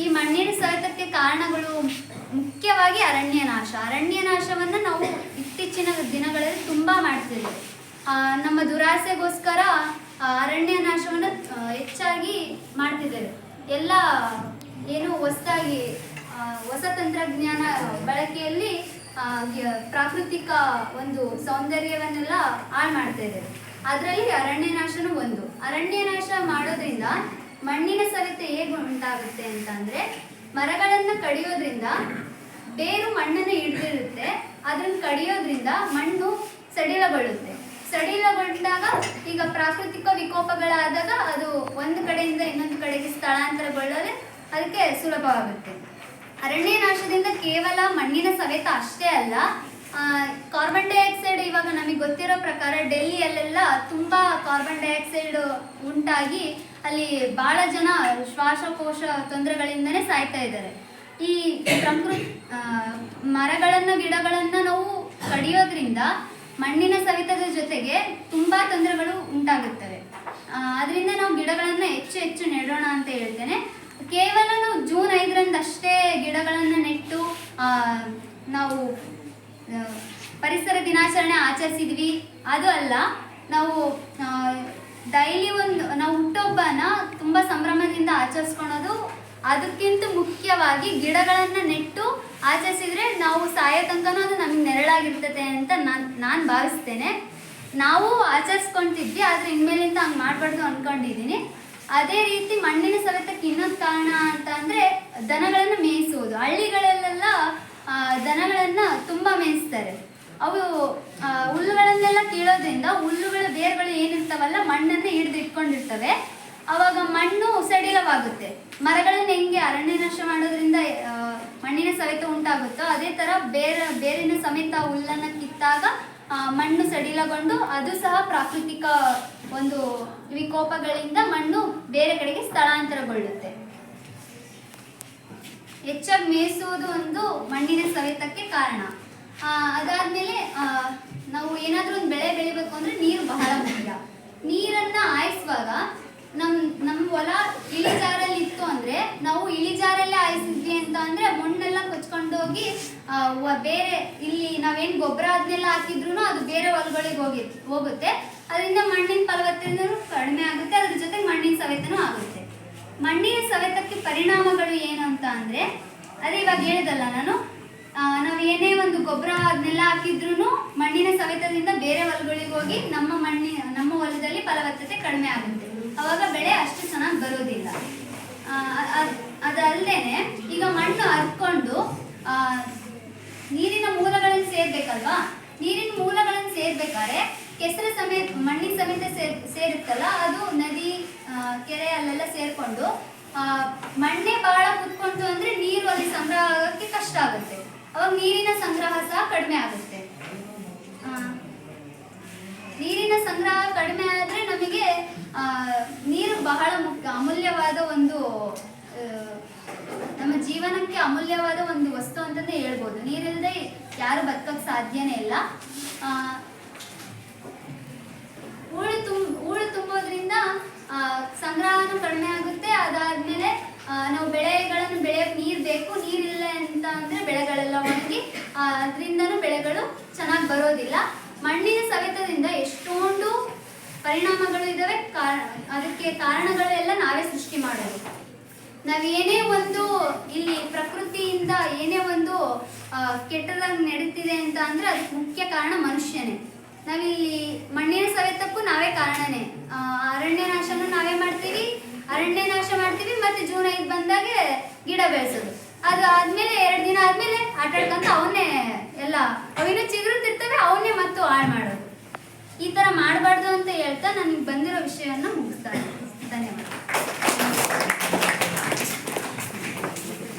ಈ ಮಣ್ಣಿನ ಸವೆತಕ್ಕೆ ಕಾರಣಗಳು ಮುಖ್ಯವಾಗಿ ಅರಣ್ಯನಾಶವನ್ನು ನಾವು ಇತ್ತೀಚಿನ ದಿನಗಳಲ್ಲಿ ತುಂಬ ಮಾಡ್ತಿದ್ದೇವೆ. ನಮ್ಮ ದುರಾಸೆಗೋಸ್ಕರ ಅರಣ್ಯ ನಾಶವನ್ನು ಹೆಚ್ಚಾಗಿ ಮಾಡ್ತಿದ್ದೇವೆ. ಎಲ್ಲ ಏನು ಹೊಸ ತಂತ್ರಜ್ಞಾನ ಬಳಕೆಯಲ್ಲಿ ಪ್ರಾಕೃತಿಕ ಒಂದು ಸೌಂದರ್ಯವನ್ನೆಲ್ಲ ಹಾಳು ಮಾಡ್ತಾ ಇದ್ದೇವೆ. ಅದರಲ್ಲಿ ಅರಣ್ಯನಾಶನೂ ಒಂದು. ಅರಣ್ಯನಾಶ ಮಾಡೋದ್ರಿಂದ ಮಣ್ಣಿನ ಸವೆತ ಹೇಗೆ ಉಂಟಾಗುತ್ತೆ ಅಂತಂದರೆ, ಮರಗಳನ್ನು ಕಡಿಯೋದ್ರಿಂದ ಬೇರು ಮಣ್ಣನ್ನು ಹಿಡಿದಿರುತ್ತೆ, ಅದನ್ನು ಕಡಿಯೋದ್ರಿಂದ ಮಣ್ಣು ಸಡಿಲಗೊಳ್ಳುತ್ತೆ. ಸಡಿಲಗೊಂಡಾಗ ಈಗ ಪ್ರಾಕೃತಿಕ ವಿಕೋಪಗಳಾದಾಗ ಅದು ಒಂದು ಕಡೆಯಿಂದ ಇನ್ನೊಂದು ಕಡೆಗೆ ಸ್ಥಳಾಂತರಗೊಳ್ಳಲು ಅದಕ್ಕೆ ಸುಲಭವಾಗುತ್ತೆ. ಅರಣ್ಯನಾಶದಿಂದ ಕೇವಲ ಮಣ್ಣಿನ ಸವೆತ ಅಷ್ಟೇ ಅಲ್ಲ, ಕಾರ್ಬನ್ ಡೈಆಕ್ಸೈಡ್ ಇವಾಗ ನಮಗೆ ಗೊತ್ತಿರೋ ಪ್ರಕಾರ ಡೆಲ್ಲಿಯಲ್ಲೆಲ್ಲ ತುಂಬ ಕಾರ್ಬನ್ ಡೈಆಕ್ಸೈಡ್ ಉಂಟಾಗಿ ಅಲ್ಲಿ ಭಾಳ ಜನ ಶ್ವಾಸಕೋಶ ತೊಂದರೆಗಳಿಂದನೇ ಸಾಯ್ತಾ ಇದ್ದಾರೆ. ಈ ಮರಗಳನ್ನು ಗಿಡಗಳನ್ನು ನಾವು ಕಡಿಯೋದ್ರಿಂದ ಮಣ್ಣಿನ ಸವೆತದ ಜೊತೆಗೆ ತುಂಬ ತೊಂದರೆಗಳು ಉಂಟಾಗುತ್ತವೆ. ಅದರಿಂದ ನಾವು ಗಿಡಗಳನ್ನು ಹೆಚ್ಚು ಹೆಚ್ಚು ನೆಡೋಣ ಅಂತ ಹೇಳ್ತೇನೆ. ಕೇವಲ ನಾವು ಜೂನ್ 5ರಂದು ಅಷ್ಟೇ ಗಿಡಗಳನ್ನು ನೆಟ್ಟು ನಾವು ಪರಿಸರ ದಿನಾಚರಣೆ ಆಚರಿಸಿದ್ವಿ, ಅದು ಅಲ್ಲ. ನಾವು ಡೈಲಿ ನಾವು ಹುಟ್ಟುಹಬ್ಬನ ತುಂಬ ಸಂಭ್ರಮದಿಂದ ಆಚರಿಸ್ಕೊಳೋದು. ಅದಕ್ಕಿಂತ ಮುಖ್ಯವಾಗಿ ಗಿಡಗಳನ್ನು ನೆಟ್ಟು ಆಚರಿಸಿದರೆ ನಾವು ಸಾಯೋ ತನಕನೂ ಅದು ನಮಗೆ ನೆರಳಾಗಿರ್ತದೆ ಅಂತ ನಾನು ಭಾವಿಸ್ತೇನೆ. ನಾವು ಆಚರಿಸ್ಕೊತಿದ್ವಿ, ಆದರೆ ಇನ್ಮೇಲಿಂದ ಹಂಗೆ ಮಾಡಬಾರ್ದು ಅಂದ್ಕೊಂಡಿದ್ದೀನಿ. ಅದೇ ರೀತಿ ಮಣ್ಣಿನ ಸವೆತಕ್ಕೆ ಇನ್ನೊಂದು ಕಾರಣ ಅಂತ ಅಂದರೆ ದನಗಳನ್ನು ಮೇಯಿಸುವುದು. ಹಳ್ಳಿಗಳಲ್ಲೆಲ್ಲ ದನಗಳನ್ನು ತುಂಬ ಮೇಯಿಸ್ತಾರೆ. ಅವು ಹುಲ್ಲುಗಳನ್ನೆಲ್ಲ ಕೀಳೋದ್ರಿಂದ ಹುಲ್ಲುಗಳ ಬೇರುಗಳು ಏನಿರ್ತಾವಲ್ಲ ಮಣ್ಣನ್ನು ಹಿಡಿದು ಇಟ್ಕೊಂಡಿರ್ತವೆ. ಆವಾಗ ಮಣ್ಣು ಸಡಿಲವಾಗುತ್ತೆ. ಮರಗಳನ್ನು ಹೆಂಗೆ ಅರಣ್ಯ ನಾಶ ಮಾಡೋದ್ರಿಂದ ಮಣ್ಣಿನ ಸವೆತ ಉಂಟಾಗುತ್ತೋ ಅದೇ ಥರ ಬೇರಿನ ಸಮೇತ ಹುಲ್ಲನ್ನು ಕಿತ್ತಾಗ ಮಣ್ಣು ಸಡಿಲಗೊಂಡು ಅದು ಸಹ ಪ್ರಾಕೃತಿಕ ಒಂದು ವಿಕೋಪಗಳಿಂದ ಮಣ್ಣು ಬೇರೆ ಕಡೆಗೆ ಸ್ಥಳಾಂತರಗೊಳ್ಳುತ್ತೆ. ಹೆಚ್ಚಾಗಿ ಮೇಯಿಸುವುದು ಒಂದು ಮಣ್ಣಿನ ಸವೆತಕ್ಕೆ ಕಾರಣ. ಅದಾದಮೇಲೆ ನಾವು ಏನಾದರೂ ಒಂದು ಬೆಳೆ ಬೆಳಿಬೇಕು ಅಂದರೆ ನೀರು ಬಹಳ ಮುಖ್ಯ. ನೀರನ್ನು ಹಾಯಿಸುವಾಗ ನಮ್ಮ ಹೊಲ ಇಳಿಜಾರಲ್ಲಿ ಇತ್ತು ಅಂದರೆ ನಾವು ಇಳಿಜಾರಲ್ಲೇ ಹಾಯಿಸಿದ್ವಿ ಅಂತ ಅಂದರೆ ಮಣ್ಣೆಲ್ಲ ಕೊಚ್ಕೊಂಡೋಗಿ ಬೇರೆ ಇಲ್ಲಿ ನಾವೇನು ಗೊಬ್ಬರ ಅದನ್ನೆಲ್ಲ ಹಾಕಿದ್ರೂ ಅದು ಬೇರೆ ಹೊಲಗಳಿಗೆ ಹೋಗುತ್ತೆ. ಅದರಿಂದ ಮಣ್ಣಿನ ಫಲವತ್ತತೆಯೂ ಕಡಿಮೆ ಆಗುತ್ತೆ, ಅದ್ರ ಜೊತೆಗೆ ಮಣ್ಣಿನ ಸವೆತನೂ ಆಗುತ್ತೆ. ಮಣ್ಣಿನ ಸವೆತಕ್ಕೆ ಪರಿಣಾಮಗಳು ಏನು ಅಂತ ಅಂದರೆ ಅದೇ ಇವಾಗ ಹೇಳಿದಲ್ಲ ನಾನು, ನಾವು ಏನೇ ಒಂದು ಗೊಬ್ಬರ ಅದನ್ನೆಲ್ಲ ಹಾಕಿದ್ರೂ ಮಣ್ಣಿನ ಸವೆತದಿಂದ ಬೇರೆ ಹೊಲಗಳಿಗೆ ಹೋಗಿ ನಮ್ಮ ಹೊಲದಲ್ಲಿ ಫಲವತ್ತತೆ ಕಡಿಮೆ ಆಗುತ್ತೆ. ಅವಾಗ ಬೆಳೆ ಅಷ್ಟು ಚೆನ್ನಾಗಿ ಬರೋದಿಲ್ಲ. ಅದಲ್ಲದೆ ಈಗ ಮಣ್ಣು ಹರ್ಕೊಂಡು ನೀರಿನ ಮೂಲಗಳನ್ನು ಸೇರ್ಬೇಕಲ್ವಾ, ನೀರಿನ ಮೂಲಗಳನ್ನು ಸೇರ್ಬೇಕಾದ್ರೆ ಕೆಸರು ಸಮೇತ ಮಣ್ಣಿನ ಸಮೇತ ಸೇರುತ್ತಲ್ಲ, ಅದು ನದಿ ಕೆರೆ ಅಲ್ಲೆಲ್ಲ ಸೇರ್ಕೊಂಡು ಮಣ್ಣೆ ಬಹಳ ಕುತ್ಕೊಂಡು ಅಂದರೆ ನೀರು ಅಲ್ಲಿ ಸಂಗ್ರಹ ಆಗೋಕ್ಕೆ ಕಷ್ಟ ಆಗುತ್ತೆ. ಅವಾಗ ನೀರಿನ ಸಂಗ್ರಹ ಸಹ ಕಡಿಮೆ ಆಗುತ್ತೆ. ನೀರಿನ ಸಂಗ್ರಹ ಕಡಿಮೆ ಆದರೆ ನಮಗೆ ನೀರು ಬಹಳ ಮುಖ್ಯ, ಅಮೂಲ್ಯವಾದ ಒಂದು ನಮ್ಮ ಜೀವನಕ್ಕೆ ಅಮೂಲ್ಯವಾದ ಒಂದು ವಸ್ತು ಅಂತಂದೇ ಹೇಳ್ಬೋದು. ನೀರಿಲ್ಲದೆ ಯಾರು ಬದುಕೋಕ್ಕೆ ಸಾಧ್ಯನೇ ಇಲ್ಲ. ಹೂಳು ತುಂಬೋದ್ರಿಂದ ಸಂಗ್ರಹನೂ ಕಡಿಮೆ ಆಗುತ್ತೆ. ಅದಾದಮೇಲೆ ನಾವು ಬೆಳೆಗಳನ್ನು ಬೆಳೆಯೋಕ್ಕೆ ನೀರು ಬೇಕು. ನೀರಿಲ್ಲ ಅಂತ ಅಂದರೆ ಬೆಳೆಗಳೆಲ್ಲ ಒಣಗಿ ಅದರಿಂದನೂ ಬೆಳೆಗಳು ಚೆನ್ನಾಗಿ ಬರೋದಿಲ್ಲ. ಮಣ್ಣಿನ ಸವೆತದಿಂದ ಎಷ್ಟೊಂದು ಪರಿಣಾಮಗಳು ಇದ್ದಾವೆ. ಅದಕ್ಕೆ ಕಾರಣಗಳೆಲ್ಲ ನಾವೇ ಸೃಷ್ಟಿ ಮಾಡೋದು. ನಾವೇನೇ ಒಂದು ಇಲ್ಲಿ ಪ್ರಕೃತಿಯಿಂದ ಏನೇ ಒಂದು ಕೆಟ್ಟದಾಗಿ ನಡೀತಿದೆ ಅಂತ ಅಂದರೆ ಅದಕ್ಕೆ ಮುಖ್ಯ ಕಾರಣ ಮನುಷ್ಯನೇ. ನಾವಿಲ್ಲಿ ಮಣ್ಣಿನ ಸವೆತಕ್ಕೂ ನಾವೇ ಕಾರಣನೇ. ಅರಣ್ಯ ನಾಶನೂ ನಾವೇ ಮಾಡ್ತೀವಿ, ಅರಣ್ಯ ನಾಶ ಮಾಡ್ತೀವಿ, ಮತ್ತು ಜೂನ್ 5 ಬಂದಾಗೆ ಗಿಡ ಬೆಳೆಸೋದು. ಅದು ಆದಮೇಲೆ 2 ದಿನ ಆದಮೇಲೆ ಆಟಾಡ್ಕೊಂತ ಅವನ್ನೇ ಎಲ್ಲ ಅವಿನ ಚಿಗುರುತ್ತಿರ್ತವೆ, ಅವನ್ನೇ ಮತ್ತು ಹಾಳು ಮಾಡೋದು. ಈ ಥರ ಮಾಡಬಾರ್ದು ಅಂತ ಹೇಳ್ತಾ ನನಗೆ ಬಂದಿರೋ ವಿಷಯವನ್ನು ಮುಗಿಸ್ತಾರೆ. ಧನ್ಯವಾದ.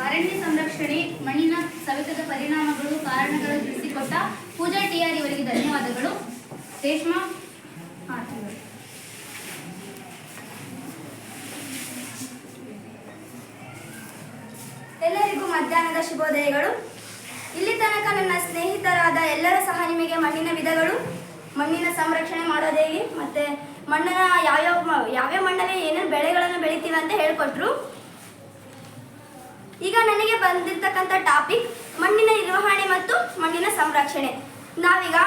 ಅರಣ್ಯ ಸಂರಕ್ಷಣೆ, ಮಣ್ಣಿನ ಸವೆತದ ಪರಿಣಾಮಗಳು, ಕಾರಣಗಳು ತಿಳಿಸಿಕೊಟ್ಟ ಪೂಜಾ TR ಇವರಿಗೆ ಧನ್ಯವಾದಗಳು. ರೇಷ್ಮಾ ಎಲ್ಲರಿಗೂ ಮಧ್ಯಾಹ್ನದ ಶುಭೋದಯಗಳು. ಇಲ್ಲಿ ತನಕ ನನ್ನ ಸ್ನೇಹಿತರಾದ ಎಲ್ಲರ ಸಹ ನಿಮಗೆ ಮಣ್ಣಿನ ವಿಧಗಳು, ಮಣ್ಣಿನ ಸಂರಕ್ಷಣೆ ಮಾಡೋದು ಹೇಗೆ, ಮತ್ತು ಮಣ್ಣನ್ನು ಯಾವ್ಯಾವ ಮಣ್ಣಲ್ಲಿ ಏನೇನು ಬೆಳೆಗಳನ್ನು ಬೆಳಿತೀವಿ ಅಂತ ಹೇಳ್ಕೊಟ್ರು. ಈಗ ನನಗೆ ಬಂದಿರ್ತಕ್ಕಂಥ ಟಾಪಿಕ್ ಮಣ್ಣಿನ ನಿರ್ವಹಣೆ ಮತ್ತು ಮಣ್ಣಿನ ಸಂರಕ್ಷಣೆ. ನಾವೀಗ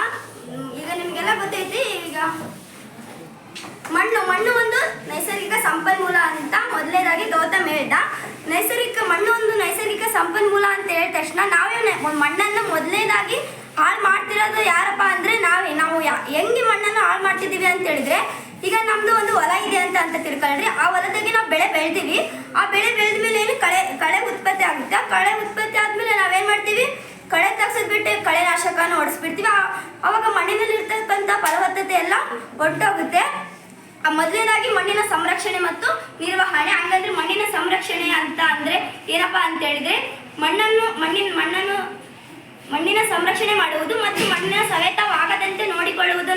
ನಿಮಗೆಲ್ಲ ಗೊತ್ತೈತಿ, ಈಗ ಮಣ್ಣು ಒಂದು ನೈಸರ್ಗಿಕ ಸಂಪನ್ಮೂಲ ಅಂತ ಮೊದಲನೇದಾಗಿ ಗೌತಮ್ ಹೇಳ್ದ. ಮಣ್ಣು ಒಂದು ನೈಸರ್ಗಿಕ ಸಂಪನ್ಮೂಲ ಅಂತ ಹೇಳಿದ ತಕ್ಷಣ ನಾವೇ ಮಣ್ಣನ್ನು ಮೊದಲನೇದಾಗಿ ಹಾಳು ಮಾಡ್ತಿರೋದು ಯಾರಪ್ಪ ಅಂದರೆ ನಾವು ಹೆಂಗೆ ಮಣ್ಣನ್ನು ಹಾಳು ಮಾಡ್ತಿದ್ದೀವಿ ಅಂತ ಹೇಳಿದ್ರೆ, ಈಗ ನಮ್ಮದು ಒಂದು ಹೊಲ ಇದೆ ಅಂತ ತಿಳ್ಕೊಳ್ರಿ. ಆ ಹೊಲದಾಗೆ ನಾವು ಬೆಳೆ ಬೆಳೆದಿವಿ. ಆ ಬೆಳೆ ಬೆಳೆದ ಮೇಲೆ ಏನು ಕಳೆ ಉತ್ಪತ್ತಿ ಆಗುತ್ತೆ. ಕಳೆ ಉತ್ಪತ್ತಿ ಆದಮೇಲೆ ನಾವೇನು ಮಾಡ್ತೀವಿ, ಕಳೆ ತೆಗೆಸಿದ್ಬಿಟ್ಟು ಕಳೆನಾಶಕನ ಹೊಡೆಸ್ಬಿಡ್ತೀವಿ. ಆವಾಗ ಮಣ್ಣಿನಲ್ಲಿ ಇರ್ತಕ್ಕಂಥ ಫಲವತ್ತತೆ ಎಲ್ಲ ಹೊರಟೋಗುತ್ತೆ. ಮೊದಲನೇದಾಗಿ ಮಣ್ಣಿನ ಸಂರಕ್ಷಣೆ ಮತ್ತು ನಿರ್ವಹಣೆ. ಹಂಗಂದ್ರೆ ಮಣ್ಣಿನ ಸಂರಕ್ಷಣೆ ಅಂತ ಅಂದರೆ ಏನಪ್ಪ ಅಂತ ಹೇಳಿದ್ರೆ, ಮಣ್ಣಿನ ಸಂರಕ್ಷಣೆ ಮಾಡುವುದು ಮತ್ತು ಮಣ್ಣಿನ ಸವೆತವಾಗದಂತೆ ನೋಡಿಕೊಳ್ಳುವುದು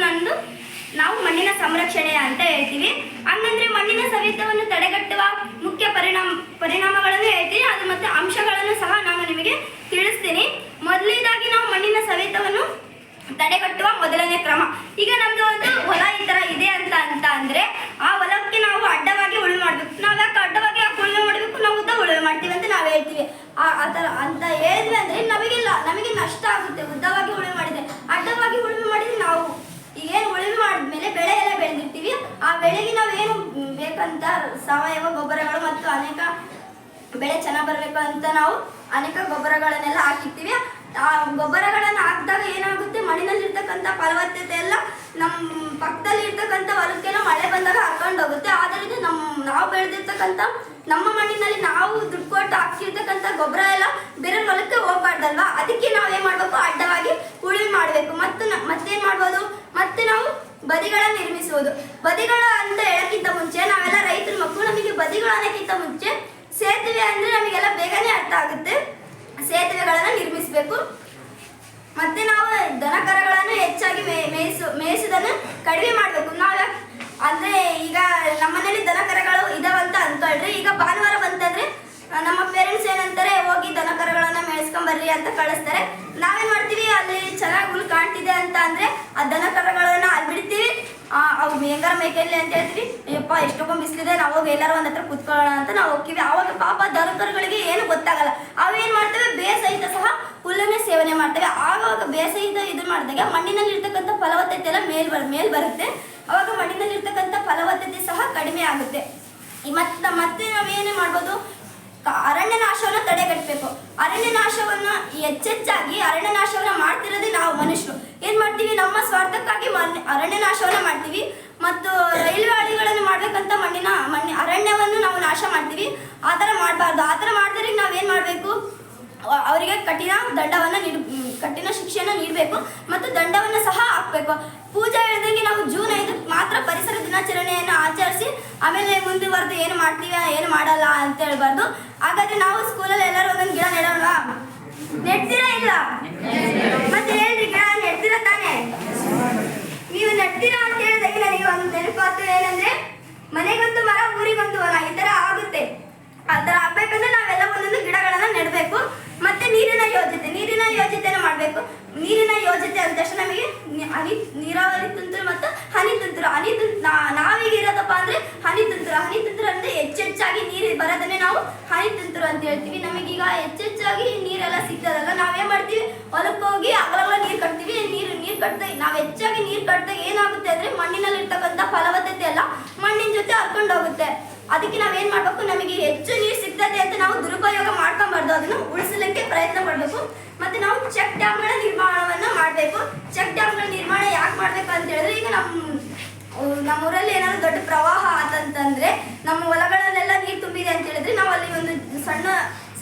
ನಾವು ಮಣ್ಣಿನ ಸಂರಕ್ಷಣೆ ಅಂತ ಹೇಳ್ತೀವಿ. ಹಂಗಂದ್ರೆ ಮಣ್ಣಿನ ಸವೆತವನ್ನು ತಡೆಗಟ್ಟುವ ಮುಖ್ಯ ಹೇಳ್ತೀವಿ. ಆ ಥರ ಅಂತ ಹೇಳಿದ್ವಿ ಅಂದರೆ ನಮಗೆ ನಷ್ಟ ಆಗುತ್ತೆ. ಉದ್ದವಾಗಿ ಉಳುಮೆ ಮಾಡಿದರೆ, ಅಡ್ಡವಾಗಿ ಉಳುಮೆ ಮಾಡಿದರೆ ನಾವು ಈಗೇನು ಉಳುಮೆ ಮಾಡಿದ್ಮೇಲೆ ಬೆಳೆ ಎಲ್ಲ ಬೆಳೆದಿರ್ತೀವಿ, ಆ ಬೆಳೆಗೆ ನಾವು ಏನು ಬೇಕಂತ ಸಾವಯವ ಗೊಬ್ಬರಗಳು ಮತ್ತು ಅನೇಕ ಬೆಳೆ ಚೆನ್ನಾಗಿ ಬರಬೇಕು ಅಂತ ನಾವು ಅನೇಕ ಗೊಬ್ಬರಗಳನ್ನೆಲ್ಲ ಹಾಕಿರ್ತೀವಿ. ಆ ಗೊಬ್ಬರಗಳನ್ನು ಹಾಕಿದಾಗ ಏನಾಗುತ್ತೆ, ಮಣ್ಣಿನಲ್ಲಿರ್ತಕ್ಕಂಥ ಫಲವತ್ತತೆ ಎಲ್ಲ ನಮ್ಮ ಪಕ್ಕದಲ್ಲಿ ಇರ್ತಕ್ಕಂಥ ಹೊಲಕ್ಕೆಲ್ಲ ಮಳೆ ಬಂದಾಗ ಹರ್ಕೊಂಡು ಹೋಗುತ್ತೆ. ಆದ್ದರಿಂದ ನಾವು ಬೆಳೆದಿರ್ತಕ್ಕಂಥ ನಮ್ಮ ಮಣ್ಣಿನಲ್ಲಿ ನಾವು ದುಡ್ಡು ಕೊಟ್ಟು ಹಾಕಿರ್ತಕ್ಕಂಥ ಗೊಬ್ಬರ ಎಲ್ಲ ಬೇರೆ ಹೊಲಕ್ಕೆ ಹೋಗ್ಬಾರ್ದಲ್ವಾ. ಅದಕ್ಕೆ ನಾವೇನು ಮಾಡಬೇಕು, ಅಡ್ಡವಾಗಿ ಉಳುಮೆ ಮಾಡಬೇಕು. ಮತ್ತೇನು ಮಾಡ್ಬೋದು, ಮತ್ತೆ ನಾವು ಬದಿಗಳನ್ನು ನಿರ್ಮಿಸುವುದು. ಬದಿಗಳು ಅಂತ ಹೇಳೋಕ್ಕಿಂತ ಮುಂಚೆ ನಾವೆಲ್ಲ ರೈತರ ಮಕ್ಕಳು, ನಮಗೆ ಬದಿಗಳು ಅನ್ನೋಕ್ಕಿಂತ ಮುಂಚೆ ಸೇತುವೆ ಅಂದರೆ ನಮಗೆಲ್ಲ ಬೇಗನೆ ಅರ್ಥ ಆಗುತ್ತೆ. ಸೇತುವೆಗಳನ್ನು ನಿರ್ಮಿಸಬೇಕು. ಮತ್ತೆ ನಾವು ದನ ಕರುಗಳನ್ನು ಹೆಚ್ಚಾಗಿ ಮೇಯಿಸೋದನ್ನು ಕಡಿಮೆ ಮಾಡಬೇಕು. ನಾವು ಅಂದರೆ ಈಗ ನಮ್ಮನೇಲಿ ದನ ಕರುಗಳು ಇದಾವಂತ ಅಂದ್ಕೊಳ್ರಿ. ಈಗ ಭಾನುವಾರ ಬಂತಂದರೆ ನಮ್ಮ ಪೇರೆಂಟ್ಸ್ ಏನಂತಾರೆ, ಹೋಗಿ ದನ ಕರುಗಳನ್ನು ಮೇಯಿಸ್ಕೊಂಬರ್ರಿ ಅಂತ ಕಳಿಸ್ತಾರೆ. ನಾವೇನು ಮಾಡ್ತೀವಿ, ಅಲ್ಲಿ ಚೆನ್ನಾಗಿ ಹುಲ್ಲು ಕಾಣ್ತಿದೆ ಅಂತ ಅಂದರೆ ಆ ದನ ಕರುಗಳನ್ನು ಅಲ್ಲಿ ಬಿಡ್ತೀವಿ. ಅವು ಹೆಂಗಾರ ಮೇಕೆಲ್ಲಿ ಅಂತ ಹೇಳ್ತೀವಿ. ಅಯ್ಯಪ್ಪ ಎಷ್ಟೊಂದು ಬಿಸಿಲಿದೆ, ನಾವು ಹೋಗಿ ಎಲ್ಲರೂ ಒಂದು ಹತ್ರ ಕುತ್ಕೊಳ್ಳೋಣ ಅಂತ ನಾವು ಹೋಗ್ತೀವಿ. ಆವಾಗ ಪಾಪ ದನ ಕರುಗಳಿಗೆ ಏನು ಗೊತ್ತಾಗಲ್ಲ. ಅವೇನು ಮಾಡ್ತೇವೆ, ಬೇಸಹಿತ ಸಹ ಹುಲ್ಲನ್ನೇ ಸೇವನೆ ಮಾಡ್ತೇವೆ. ಆವಾಗ ಬೇಸಹಿತ ಇದು ಮಾಡಿದಾಗ ಮಣ್ಣಿನಲ್ಲಿ ಇರ್ತಕ್ಕಂಥ ಫಲವತ್ತತೆ ಎಲ್ಲ ಮೇಲ್ ಬರುತ್ತೆ. ಅವಾಗ ಮಣ್ಣಿನಲ್ಲಿರ್ತಕ್ಕಂಥ ಫಲವತ್ತತೆ ಸಹ ಕಡಿಮೆ ಆಗುತ್ತೆ. ಮತ್ತೆ ನಾವೇನು ಮಾಡ್ಬೋದು, ಅರಣ್ಯ ನಾಶವನ್ನು ತಡೆಗಟ್ಟಬೇಕು. ಅರಣ್ಯ ನಾಶವನ್ನು ಹೆಚ್ಚೆಚ್ಚಾಗಿ ಅರಣ್ಯ ನಾಶವನ್ನು ಮಾಡ್ತಿರೋದೇ ನಾವು ಮನುಷ್ಯರು. ಏನು ಮಾಡ್ತೀವಿ, ನಮ್ಮ ಸ್ವಾರ್ಥಕ್ಕಾಗಿ ಅರಣ್ಯ ನಾಶವನ್ನು ಮಾಡ್ತೀವಿ. ಮತ್ತು ರೈಲ್ವೆ ಹಳಿಗಳನ್ನು ಮಾಡ್ಬೇಕಂತ ಅರಣ್ಯವನ್ನು ನಾವು ನಾಶ ಮಾಡ್ತೀವಿ. ಆ ಥರ ಮಾಡಬಾರ್ದು. ಆ ಥರ ಮಾಡಿದ್ರೆ ನಾವೇನು ಮಾಡಬೇಕು, ಅವರಿಗೆ ಕಠಿಣ ಶಿಕ್ಷೆಯನ್ನು ನೀಡಬೇಕು ಮತ್ತು ದಂಡವನ್ನು ಸಹ ಹಾಕಬೇಕು. ಪೂಜೆ ಹೇಳಿದಂಗೆ ನಾವು ಜೂನ್ 5 ಮಾತ್ರ ಪರಿಸರ ದಿನಾಚರಣೆಯನ್ನು ಆಚರಿಸಿ ಆಮೇಲೆ ಮುಂದುವರೆದು ಏನು ಮಾಡ್ತೀವಿ ಏನು ಮಾಡಲ್ಲ ಅಂತ ಹೇಳ್ಬಾರ್ದು. ಹಾಗಾದ್ರೆ ನಾವು ಸ್ಕೂಲಲ್ಲಿ ಎಲ್ಲರೂ ಒಂದೊಂದು ಗಿಡ ನೆಡೋಣ. ನೆಡ್ತೀರಾ ಇಲ್ಲ? ಮತ್ತೆ ಹೇಳ್ರಿ, ಗಿಡ ನೆಡ್ತೀರಾ ತಾನೇ? ನೀವು ನೆಡ್ತೀರಾ ಅಂತ ಹೇಳಿದಾಗ ನನಗೆ ಒಂದು ನೆನಪಾಗ್ತದೆ. ಏನಂದ್ರೆ, ಮನೆಗೊಂದು ಮರ ಊರಿಗೊಂದು ವನ, ಈ ಥರ ಆಗುತ್ತೆ. ಆ ಥರ ಆಗ್ಬೇಕಂದ್ರೆ ನಾವೆಲ್ಲ ಒಂದೊಂದು ಗಿಡಗಳನ್ನು ನೆಡಬೇಕು. ಮತ್ತೆ ನೀರಿನ ಯೋಜನೆಯನ್ನು ಮಾಡಬೇಕು. ನೀರಿನ ಯೋಜನೆ ಅಂದ ತಕ್ಷಣ ನಮಗೆ ನೀರಾವರಿ ತುಂತುರು ಮತ್ತು ಹನಿ ತುಂತುರು. ನಾವೀಗ ಇರೋದಪ್ಪ ಅಂದರೆ ಹನಿ ತುಂತುರು ಅಂದರೆ ಹೆಚ್ಚೆಚ್ಚಾಗಿ ನೀರು ಬರೋದನ್ನೇ ನಾವು ಹನಿ ತುಂತುರು ಅಂತ ಹೇಳ್ತೀವಿ. ನಮಗೀಗ ಹೆಚ್ಚೆಚ್ಚಾಗಿ ನೀರೆಲ್ಲ ಸಿಗ್ತದಲ್ಲ, ನಾವೇನು ಮಾಡ್ತೀವಿ, ಹೊಲಕ್ಕೆ ಹೋಗಿ ಅಗಲಗಳ ನೀರು ಕಟ್ತೀವಿ. ನೀರು ಕಟ್ಟಿದಾಗ ನಾವು ಹೆಚ್ಚಾಗಿ ನೀರು ಕಟ್ಟಿದಾಗ ಏನಾಗುತ್ತೆ ಅಂದರೆ ಮಣ್ಣಿನಲ್ಲಿರ್ತಕ್ಕಂಥ ಫಲವತ್ತತೆ ಎಲ್ಲ ಮಣ್ಣಿನ ಜೊತೆ ಹರ್ಕೊಂಡು ಹೋಗುತ್ತೆ. ಅದಕ್ಕೆ ನಾವೇನು ಮಾಡಬೇಕು, ನಮಗೆ ಹೆಚ್ಚು ನೀರು ಸಿಗ್ತದೆ ಅಂತ ನಾವು ದುರುಪಯೋಗ ಮಾಡ್ಕೊಬಾರ್ದು. ಅದನ್ನು ಉಳಿಸಲಿಕ್ಕೆ ಪ್ರಯತ್ನ ಪಡಬೇಕು. ಮತ್ತು ನಾವು ಚೆಕ್ ಡ್ಯಾಮ್ಗಳ ನಿರ್ಮಾಣವನ್ನು ಮಾಡಬೇಕು. ಚೆಕ್ ಡ್ಯಾಮ್ಗಳ ನಿರ್ಮಾಣ ಯಾಕೆ ಮಾಡಬೇಕು ಅಂತ ಹೇಳಿದ್ರೆ, ಈಗ ನಮ್ಮೂರಲ್ಲಿ ಏನಾದರೂ ದೊಡ್ಡ ಪ್ರವಾಹ ಆತಂತಂದರೆ ನಮ್ಮ ಹೊಲಗಳಲ್ಲೆಲ್ಲ ನೀರು ತುಂಬಿದೆ ಅಂತ ಹೇಳಿದ್ರೆ ನಾವು ಅಲ್ಲಿ ಒಂದು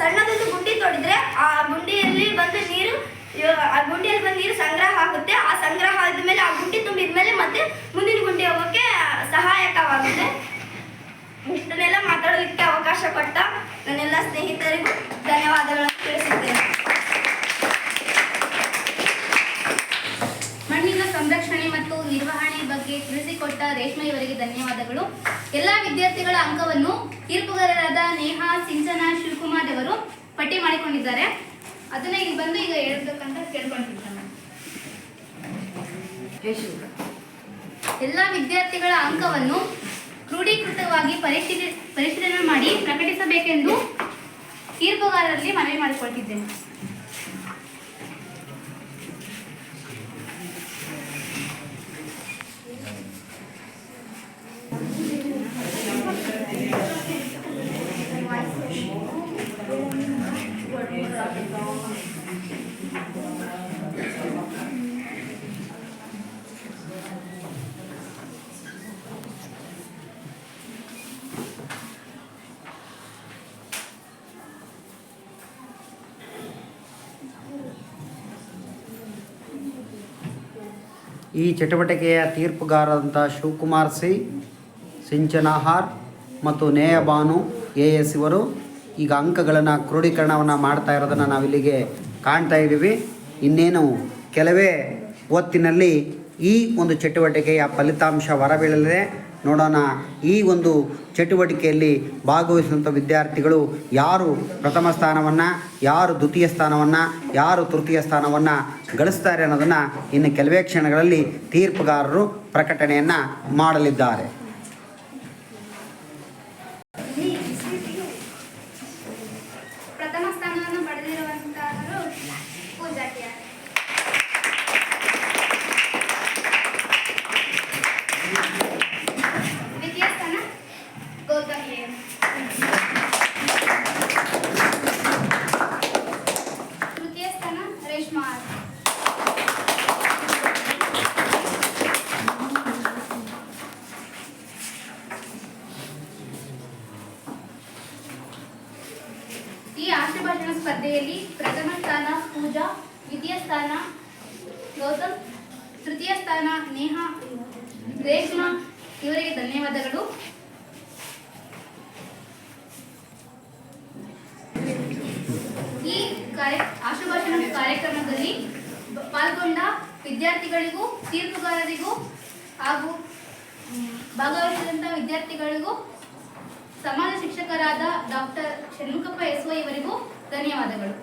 ಸಣ್ಣದೊಂದು ಗುಂಡಿ ತೋಡಿದ್ರೆ ಆ ಗುಂಡಿಯಲ್ಲಿ ಬಂದು ನೀರು ಸಂಗ್ರಹ ಆಗುತ್ತೆ. ಆ ಸಂಗ್ರಹ ಆದಮೇಲೆ ಆ ಗುಂಡಿ ತುಂಬಿದ ಮೇಲೆ ಮತ್ತೆ ಮುಂದಿನ ಗುಂಡಿ ಹೋಗೋಕ್ಕೆ ಸಹಾಯಕವಾಗುತ್ತೆ. ಇಷ್ಟನ್ನೆಲ್ಲ ಮಾತಾಡಲಿಕ್ಕೆ ಅವಕಾಶ ಕೊಟ್ಟ ನನ್ನೆಲ್ಲ ಸ್ನೇಹಿತರಿಗೂ ಧನ್ಯವಾದಗಳನ್ನು ತಿಳಿಸುತ್ತೇನೆ. ಮಣ್ಣಿನ ಸಂರಕ್ಷಣೆ ಮತ್ತು ನಿರ್ವಹಣೆ ಬಗ್ಗೆ ತಿಳಿಸಿಕೊಟ್ಟ ರೇಷ್ಮೆ ಇವರಿಗೆ ಧನ್ಯವಾದಗಳು. ಎಲ್ಲ ವಿದ್ಯಾರ್ಥಿಗಳ ಅಂಕವನ್ನು ತೀರ್ಪುಗಾರರಾದ ನೇಹಾ, ಸಿಂಚನ, ಶಿವಕುಮಾರ್ ಅವರು ಪಟ್ಟಿ ಮಾಡಿಕೊಂಡಿದ್ದಾರೆ. ಅದನ್ನ ಇಲ್ಲಿ ಬಂದು ಈಗ ಹೇಳ್ಬೇಕಂತ ಕೇಳ್ಕೊಂಡಿದ್ದಾನೆ. ಎಲ್ಲ ವಿದ್ಯಾರ್ಥಿಗಳ ಅಂಕವನ್ನು ಕ್ರೋಢೀಕೃತವಾಗಿ ಪರಿಶೀಲನೆ ಮಾಡಿ ಪ್ರಕಟಿಸಬೇಕೆಂದು ತೀರ್ಪುಗಾರರಲ್ಲಿ ಮನವಿ ಮಾಡಿಕೊಳ್ತಿದ್ದೇನೆ. ಈ ಚಟುವಟಿಕೆಯ ತೀರ್ಪುಗಾರರಂಥ ಶಿವಕುಮಾರ್ ಸಿ, ಸಿಂಚನಾಹಾರ್ ಮತ್ತು ನೇಯಬಾನು AS ಇವರು ಈಗ ಅಂಕಗಳನ್ನು ಕ್ರೋಢೀಕರಣವನ್ನು ಮಾಡ್ತಾ ಇರೋದನ್ನು ನಾವಿಲ್ಲಿಗೆ ಕಾಣ್ತಾ ಇದ್ದೀವಿ. ಇನ್ನೇನು ಕೆಲವೇ ಹೊತ್ತಿನಲ್ಲಿ ಈ ಒಂದು ಚಟುವಟಿಕೆಯ ಫಲಿತಾಂಶ ಹೊರಬೀಳಲಿದೆ. ನೋಡೋಣ ಈ ಒಂದು ಚಟುವಟಿಕೆಯಲ್ಲಿ ಭಾಗವಹಿಸುವಂಥ ವಿದ್ಯಾರ್ಥಿಗಳು ಯಾರು ಪ್ರಥಮ ಸ್ಥಾನವನ್ನು, ಯಾರು ದ್ವಿತೀಯ ಸ್ಥಾನವನ್ನು, ಯಾರು ತೃತೀಯ ಸ್ಥಾನವನ್ನು ಗಳಿಸ್ತಾರೆ ಅನ್ನೋದನ್ನು ಇನ್ನು ಕೆಲವೇ ಕ್ಷಣಗಳಲ್ಲಿ ತೀರ್ಪುಗಾರರು ಪ್ರಕಟಣೆಯನ್ನು ಮಾಡಲಿದ್ದಾರೆ. ಆಶುಭಾಷಣ ಸ್ಪರ್ಧೆಯಲ್ಲಿ ಪ್ರಥಮ ಸ್ಥಾನ ಪೂಜಾ, ದ್ವಿತೀಯ ಸ್ಥಾನ ಗೌತಮ್, ತೃತೀಯ ಸ್ಥಾನ ನೇಹಾ, ರೇಷ್ಮಾ ಇವರಿಗೆ ಧನ್ಯವಾದಗಳು. ಈ ಆಶುಭಾಷಣ ಕಾರ್ಯಕ್ರಮದಲ್ಲಿ ಪಾಲ್ಗೊಂಡ ವಿದ್ಯಾರ್ಥಿಗಳಿಗೂ, ತೀರ್ಪುಗಾರರಿಗೂ ಹಾಗೂ ಭಾಗವಹಿಸಿದಂಥ ವಿದ್ಯಾರ್ಥಿಗಳಿಗೂ ಸಮಾಜ ಶಿಕ್ಷಕರಾದ ಡಾಕ್ಟರ್ ಷಣ್ಮುಖಪ್ಪ ಎಸ್ ವೈ ಇವರಿಗೂ ಧನ್ಯವಾದಗಳು.